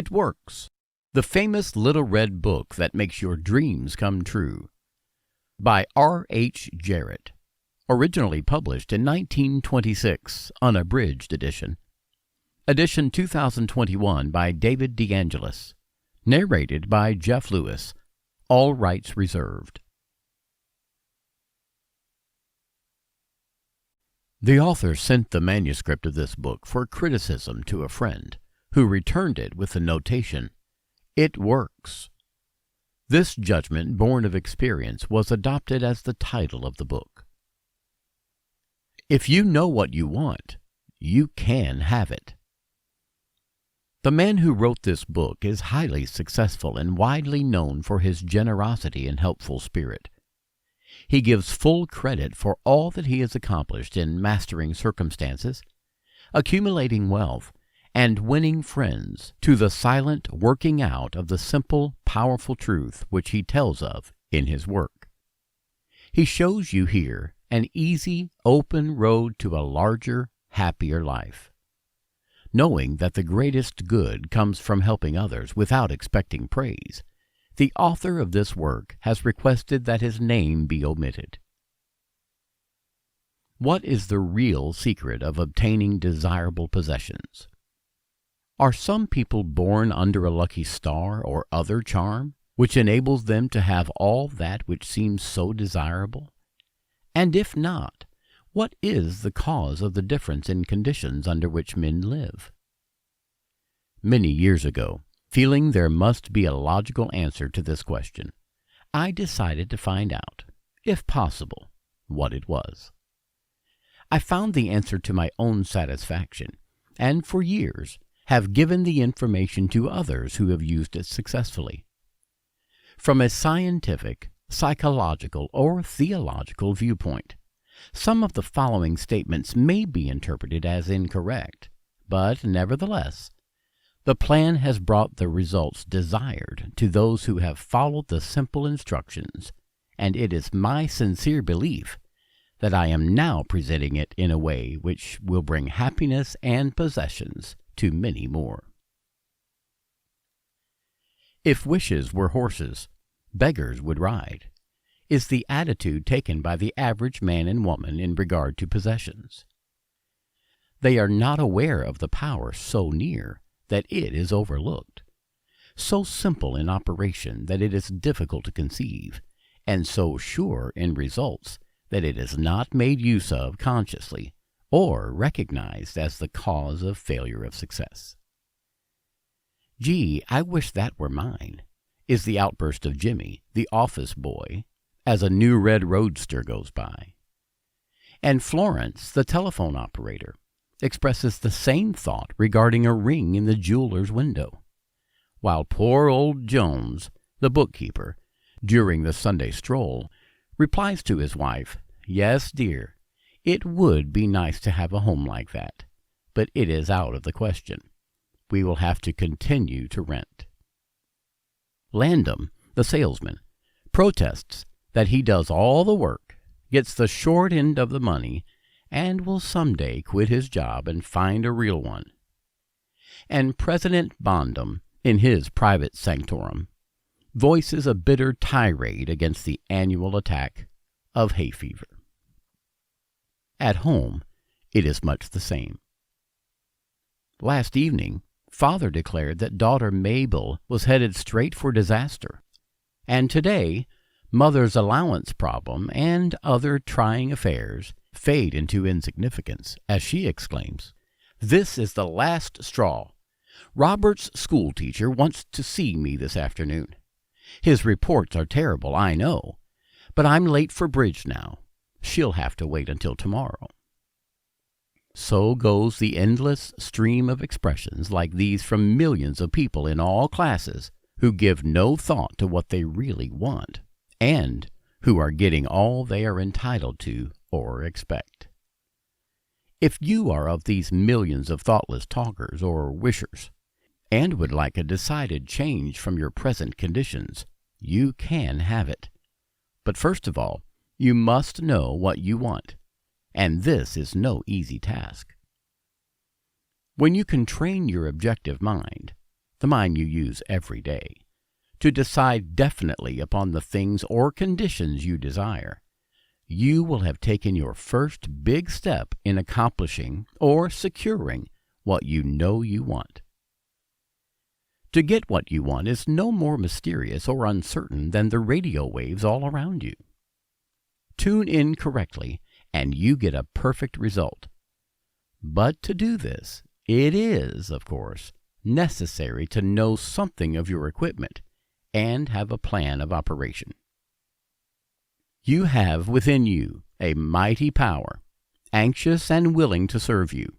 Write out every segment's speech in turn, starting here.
It Works, the famous little red book that makes your dreams come true, by R.H. Jarrett, originally published in 1926, unabridged edition. Edition 2021 by David DeAngelis, narrated by Jeff Lewis, all rights reserved. The author sent the manuscript of this book for criticism to a friend, who returned it with the notation, "It works." This judgment, born of experience, was adopted as the title of the book. If you know what you want, you can have it. The man who wrote this book is highly successful and widely known for his generosity and helpful spirit. He gives full credit for all that he has accomplished in mastering circumstances, accumulating wealth, and winning friends to the silent working out of the simple, powerful truth which he tells of in his work. He shows you here an easy, open road to a larger, happier life. Knowing that the greatest good comes from helping others without expecting praise, the author of this work has requested that his name be omitted. What is the real secret of obtaining desirable possessions? Are some people born under a lucky star or other charm, which enables them to have all that which seems so desirable? And if not, what is the cause of the difference in conditions under which men live? Many years ago, feeling there must be a logical answer to this question, I decided to find out, if possible, what it was. I found the answer to my own satisfaction, and for years have given the information to others who have used it successfully. From a scientific, psychological, or theological viewpoint, some of the following statements may be interpreted as incorrect, but nevertheless, the plan has brought the results desired to those who have followed the simple instructions, and it is my sincere belief that I am now presenting it in a way which will bring happiness and possessions to many more. If wishes were horses, beggars would ride, is the attitude taken by the average man and woman in regard to possessions. They are not aware of the power so near that it is overlooked, so simple in operation that it is difficult to conceive, and so sure in results that it is not made use of consciously or recognized as the cause of failure of success. "Gee, I wish that were mine," is the outburst of Jimmy, the office boy, as a new red roadster goes by. And Florence, the telephone operator, expresses the same thought regarding a ring in the jeweler's window, while poor old Jones, the bookkeeper, during the Sunday stroll, replies to his wife, "Yes, dear, it would be nice to have a home like that, but it is out of the question. We will have to continue to rent." Landum, the salesman, protests that he does all the work, gets the short end of the money, and will someday quit his job and find a real one. And President Bondum, in his private sanctorum, voices a bitter tirade against the annual attack of hay fever. At home, it is much the same. Last evening, father declared that daughter Mabel was headed straight for disaster, and today, mother's allowance problem and other trying affairs fade into insignificance as she exclaims, "This is the last straw. Robert's schoolteacher wants to see me this afternoon. His reports are terrible, I know, but I'm late for bridge now. She'll have to wait until tomorrow." So goes the endless stream of expressions like these from millions of people in all classes who give no thought to what they really want, and who are getting all they are entitled to or expect. If you are of these millions of thoughtless talkers or wishers, and would like a decided change from your present conditions, you can have it. But first of all, you must know what you want, and this is no easy task. When you can train your objective mind, the mind you use every day, to decide definitely upon the things or conditions you desire, you will have taken your first big step in accomplishing or securing what you know you want. To get what you want is no more mysterious or uncertain than the radio waves all around you. Tune in correctly, and you get a perfect result. But to do this, it is, of course, necessary to know something of your equipment and have a plan of operation. You have within you a mighty power, anxious and willing to serve you,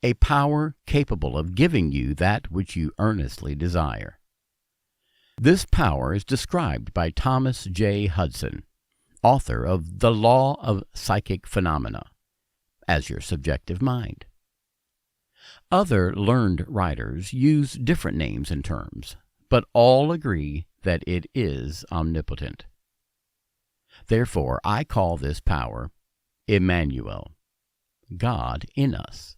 a power capable of giving you that which you earnestly desire. This power is described by Thomas J. Hudson, author of The Law of Psychic Phenomena, as your subjective mind. Other learned writers use different names and terms, but all agree that it is omnipotent. Therefore, I call this power Emmanuel, God in us.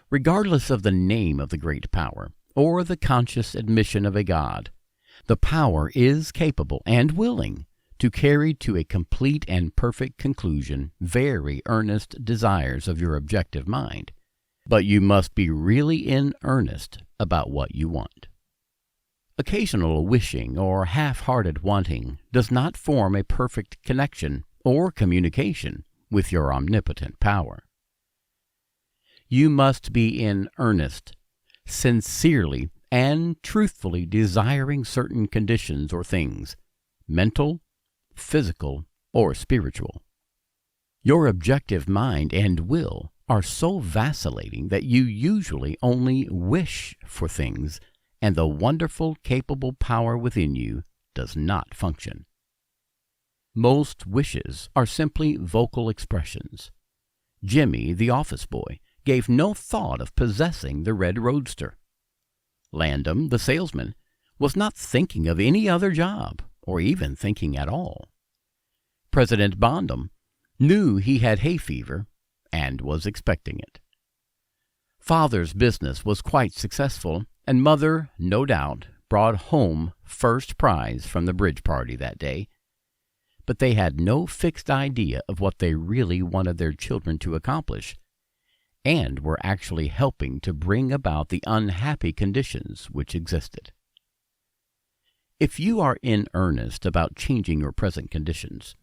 Regardless of the name of the great power, or the conscious admission of a God, the power is capable and willing to carry to a complete and perfect conclusion very earnest desires of your objective mind, but you must be really in earnest about what you want. Occasional wishing or half-hearted wanting does not form a perfect connection or communication with your omnipotent power. You must be in earnest, sincerely and truthfully desiring certain conditions or things, mental, physical, or spiritual. Your objective mind and will are so vacillating that you usually only wish for things, and the wonderful, capable power within you does not function. Most wishes are simply vocal expressions. Jimmy, the office boy, gave no thought of possessing the red roadster. Landum, the salesman, was not thinking of any other job, or even thinking at all. President Bondum knew he had hay fever and was expecting it. Father's business was quite successful, and Mother, no doubt, brought home first prize from the bridge party that day. But they had no fixed idea of what they really wanted their children to accomplish, and were actually helping to bring about the unhappy conditions which existed. If you are in earnest about changing your present conditions,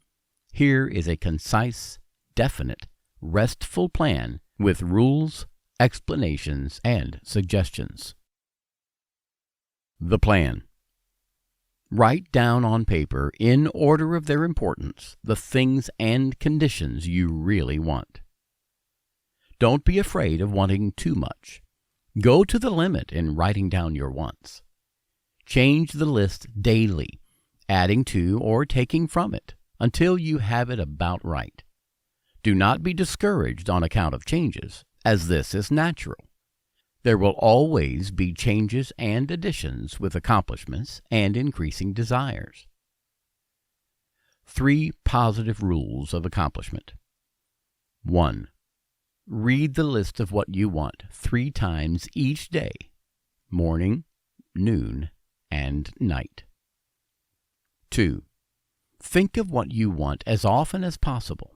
here is a concise, definite, restful plan with rules, explanations, and suggestions. The plan. Write down on paper, in order of their importance, the things and conditions you really want. Don't be afraid of wanting too much. Go to the limit in writing down your wants. Change the list daily, adding to or taking from it, until you have it about right. Do not be discouraged on account of changes, as this is natural. There will always be changes and additions with accomplishments and increasing desires. 3 positive rules of accomplishment. 1. Read the list of what you want 3 times each day, morning, noon, and night. 2. Think of what you want as often as possible.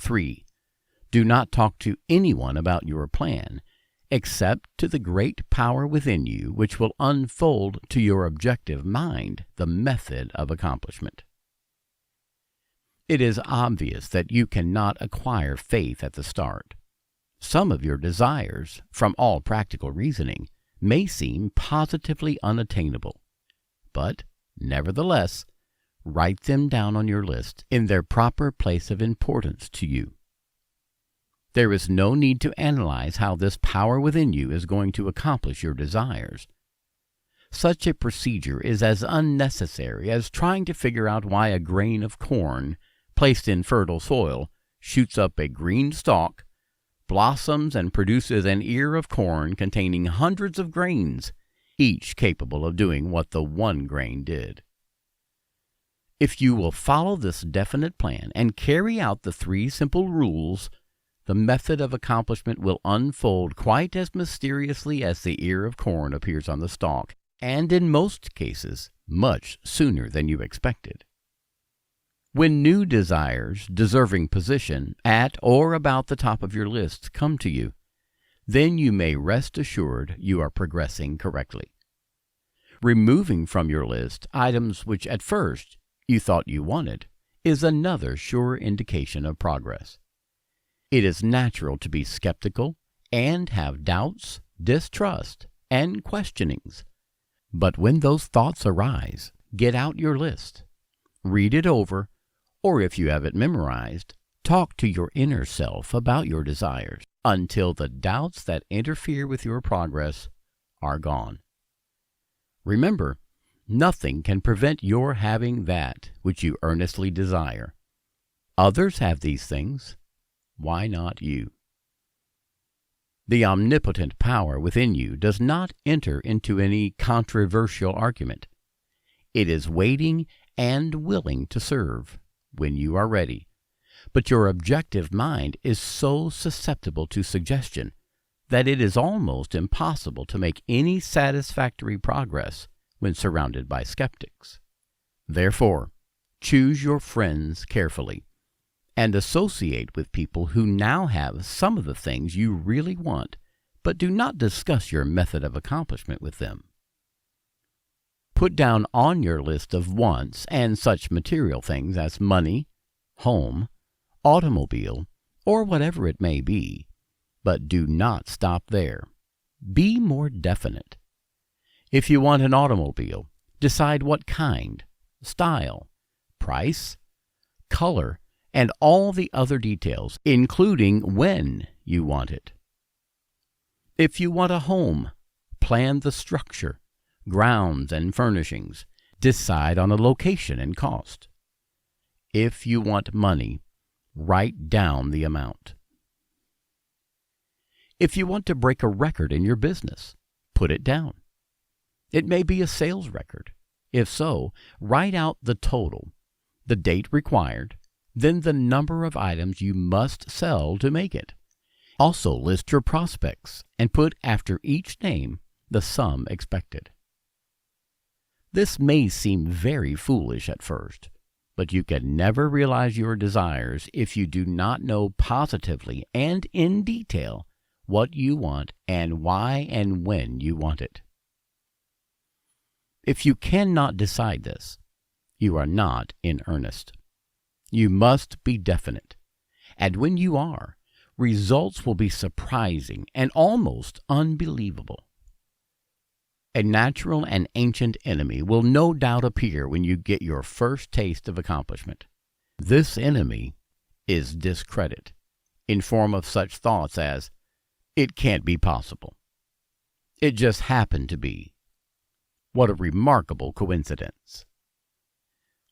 3. Do not talk to anyone about your plan, except to the great power within you which will unfold to your objective mind the method of accomplishment. It is obvious that you cannot acquire faith at the start. Some of your desires, from all practical reasoning, may seem positively unattainable, but, nevertheless, write them down on your list in their proper place of importance to you. There is no need to analyze how this power within you is going to accomplish your desires. Such a procedure is as unnecessary as trying to figure out why a grain of corn, placed in fertile soil, shoots up a green stalk, blossoms, and produces an ear of corn containing hundreds of grains, each capable of doing what the one grain did. If you will follow this definite plan and carry out the 3 simple rules, the method of accomplishment will unfold quite as mysteriously as the ear of corn appears on the stalk, and in most cases, much sooner than you expected. When new desires deserving position at or about the top of your list come to you, then you may rest assured you are progressing correctly. Removing from your list items which at first you thought you wanted is another sure indication of progress. It is natural to be skeptical and have doubts, distrust, and questionings. But when those thoughts arise, get out your list, read it over, or if you have it memorized, talk to your inner self about your desires until the doubts that interfere with your progress are gone. Remember, nothing can prevent your having that which you earnestly desire. Others have these things. Why not you? The omnipotent power within you does not enter into any controversial argument. It is waiting and willing to serve when you are ready. But your objective mind is so susceptible to suggestion that it is almost impossible to make any satisfactory progress when surrounded by skeptics. Therefore, choose your friends carefully and associate with people who now have some of the things you really want, but do not discuss your method of accomplishment with them. Put down on your list of wants and such material things as money, home, automobile, or whatever it may be, but do not stop there. Be more definite. If you want an automobile, decide what kind, style, price, color, and all the other details, including when you want it. If you want a home, plan the structure, grounds, and furnishings. Decide on a location and cost. If you want money, write down the amount. If you want to break a record in your business, put it down. It may be a sales record. If so, write out the total, the date required, then the number of items you must sell to make it. Also list your prospects and put after each name the sum expected. This may seem very foolish at first, but you can never realize your desires if you do not know positively and in detail what you want and why and when you want it. If you cannot decide this, you are not in earnest. You must be definite, and when you are, results will be surprising and almost unbelievable. A natural and ancient enemy will no doubt appear when you get your first taste of accomplishment. This enemy is discredit, in form of such thoughts as, "It can't be possible. It just happened to be. What a remarkable coincidence."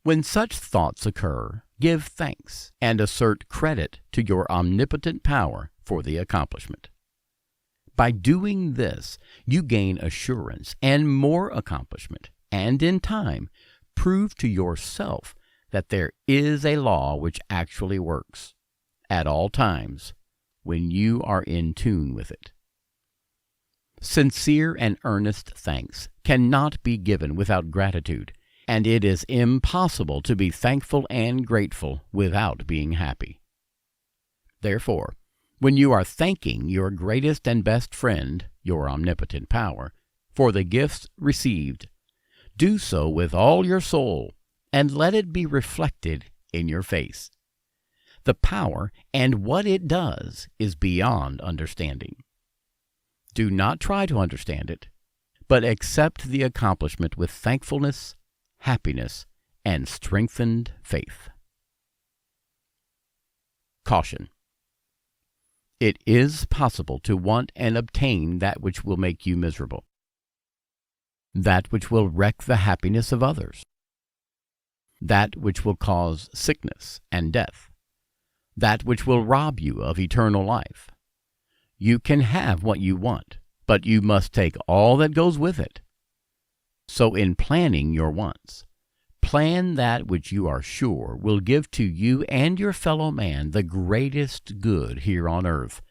When such thoughts occur, give thanks and assert credit to your omnipotent power for the accomplishment. By doing this, you gain assurance and more accomplishment, and in time, prove to yourself that there is a law which actually works, at all times, when you are in tune with it. Sincere and earnest thanks cannot be given without gratitude, and it is impossible to be thankful and grateful without being happy. Therefore, when you are thanking your greatest and best friend, your omnipotent power, for the gifts received, do so with all your soul, and let it be reflected in your face. The power and what it does is beyond understanding. Do not try to understand it, but accept the accomplishment with thankfulness, happiness, and strengthened faith. Caution. It is possible to want and obtain that which will make you miserable, that which will wreck the happiness of others, that which will cause sickness and death, that which will rob you of eternal life. You can have what you want, but you must take all that goes with it. So in planning your wants, Plan that which you are sure will give to you and your fellow man the greatest good here on earth,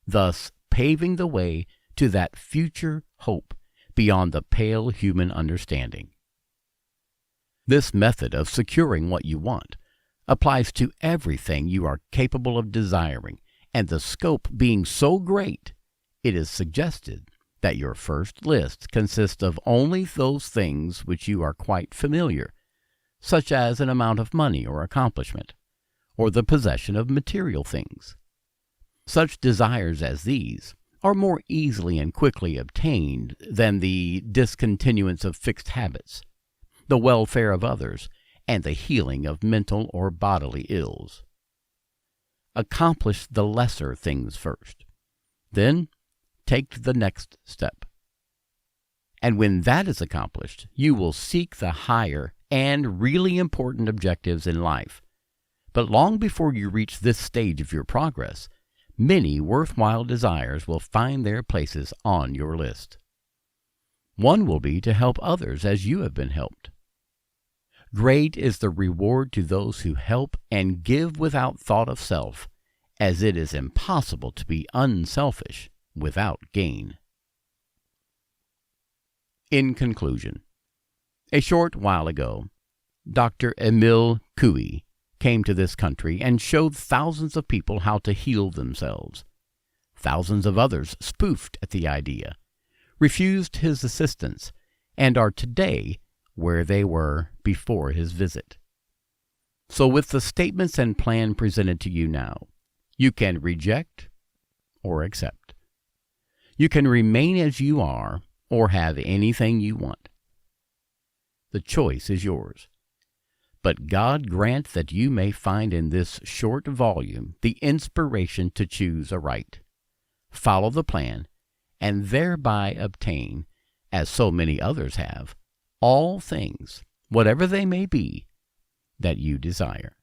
thus paving the way to that future hope beyond the pale human understanding. This method of securing what you want applies to everything you are capable of desiring, and the scope being so great, it is suggested that your first list consists of only those things which you are quite familiar, such as an amount of money or accomplishment, or the possession of material things. Such desires as these are more easily and quickly obtained than the discontinuance of fixed habits, the welfare of others, and the healing of mental or bodily ills. Accomplish the lesser things first. Then take the next step. And when that is accomplished, you will seek the higher and really important objectives in life. But long before you reach this stage of your progress, many worthwhile desires will find their places on your list. One will be to help others as you have been helped. Great is the reward to those who help and give without thought of self, as it is impossible to be unselfish without gain. In conclusion, a short while ago, Dr. Emile Coué came to this country and showed thousands of people how to heal themselves. Thousands of others spoofed at the idea, refused his assistance, and are today where they were before his visit. So with the statements and plan presented to you now, you can reject or accept. You can remain as you are or have anything you want. The choice is yours. But God grant that you may find in this short volume the inspiration to choose aright, follow the plan, and thereby obtain, as so many others have, all things, whatever they may be, that you desire.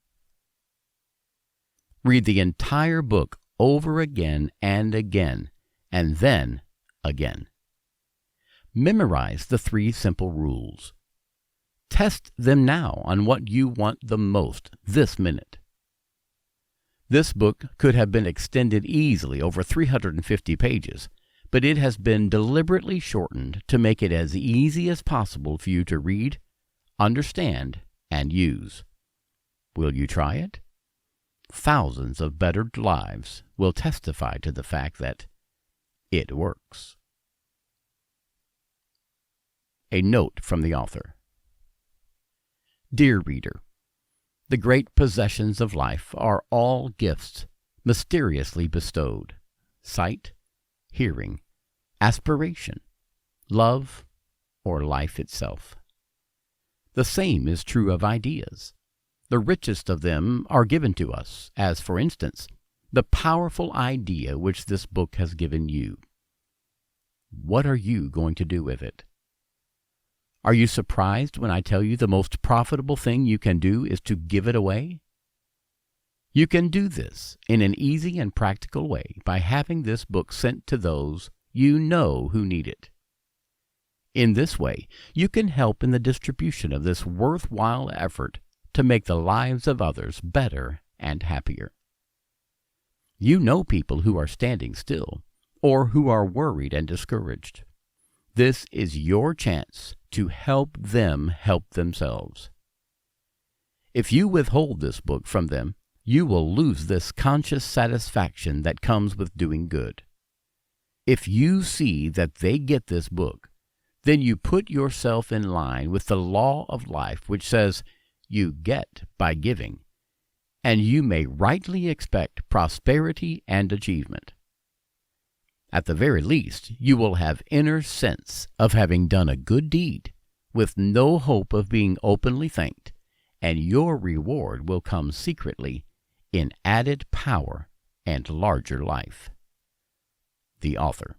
Read the entire book over again and again, and then again. Memorize the 3 simple rules. Test them now on what you want the most this minute. This book could have been extended easily over 350 pages, but it has been deliberately shortened to make it as easy as possible for you to read, understand, and use. Will you try it? Thousands of bettered lives will testify to the fact that it works. A note from the author. Dear reader, the great possessions of life are all gifts mysteriously bestowed: sight, hearing, aspiration, love, or life itself. The same is true of ideas. The richest of them are given to us, as, for instance, the powerful idea which this book has given you. What are you going to do with it? Are you surprised when I tell you the most profitable thing you can do is to give it away? You can do this in an easy and practical way by having this book sent to those you know who need it. In this way, you can help in the distribution of this worthwhile effort to make the lives of others better and happier. You know people who are standing still, or who are worried and discouraged. This is your chance to help them help themselves. If you withhold this book from them, you will lose this conscious satisfaction that comes with doing good. If you see that they get this book, then you put yourself in line with the law of life, which says you get by giving, and you may rightly expect prosperity and achievement. At the very least, you will have inner sense of having done a good deed, with no hope of being openly thanked, and your reward will come secretly in added power and larger life. The author.